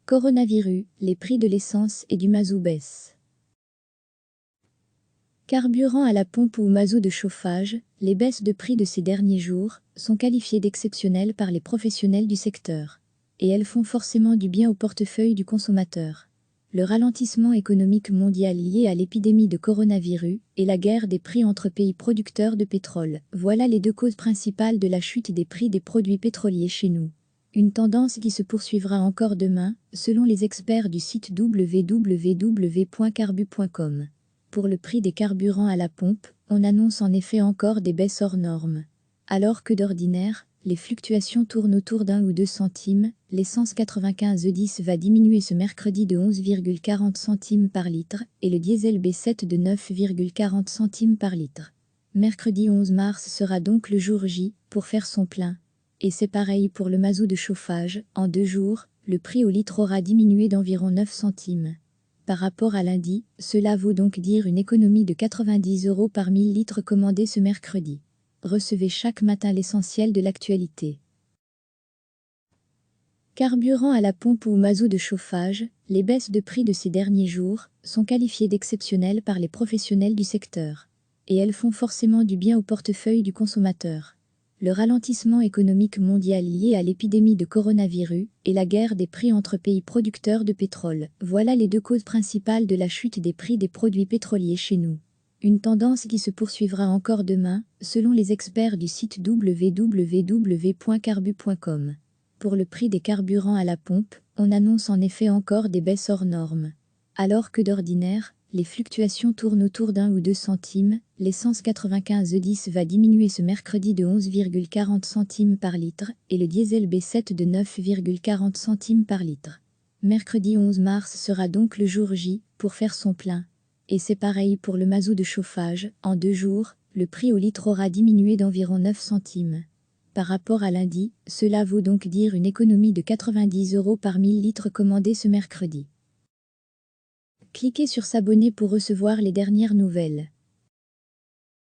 Coronavirus, les prix de l'essence et du mazout baissent. Carburant à la pompe ou mazout de chauffage, les baisses de prix de ces derniers jours sont qualifiées d'exceptionnelles par les professionnels du secteur. Et elles font forcément du bien au portefeuille du consommateur. Le ralentissement économique mondial lié à l'épidémie de coronavirus et la guerre des prix entre pays producteurs de pétrole, voilà les deux causes principales de la chute des prix des produits pétroliers chez nous. Une tendance qui se poursuivra encore demain, selon les experts du site www.carbu.com. Pour le prix des carburants à la pompe, on annonce en effet encore des baisses hors normes. Alors que d'ordinaire, les fluctuations tournent autour d'1 ou 2 centimes, l'essence 95 E10 va diminuer ce mercredi de 11,40 centimes par litre et le diesel B7 de 9,40 centimes par litre. Mercredi 11 mars sera donc le jour J pour faire son plein. Et c'est pareil pour le mazout de chauffage, en 2 jours, le prix au litre aura diminué d'environ 9 centimes. Par rapport à lundi, cela vaut donc dire une économie de 90 € par 1000 litres commandés ce mercredi. Recevez chaque matin l'essentiel de l'actualité. Carburant à la pompe ou mazout de chauffage, les baisses de prix de ces derniers jours sont qualifiées d'exceptionnelles par les professionnels du secteur. Et elles font forcément du bien au portefeuille du consommateur. Le ralentissement économique mondial lié à l'épidémie de coronavirus et la guerre des prix entre pays producteurs de pétrole, voilà les deux causes principales de la chute des prix des produits pétroliers chez nous. Une tendance qui se poursuivra encore demain, selon les experts du site www.carbu.com. Pour le prix des carburants à la pompe, on annonce en effet encore des baisses hors normes. Alors que d'ordinaire, les fluctuations tournent autour d'1 ou 2 centimes, l'essence 95 E10 va diminuer ce mercredi de 11,40 centimes par litre et le diesel B7 de 9,40 centimes par litre. Mercredi 11 mars sera donc le jour J pour faire son plein. Et c'est pareil pour le mazout de chauffage, en 2 jours, le prix au litre aura diminué d'environ 9 centimes. Par rapport à lundi, cela vaut donc dire une économie de 90 € par 1000 litres commandés ce mercredi. Cliquez sur s'abonner pour recevoir les dernières nouvelles.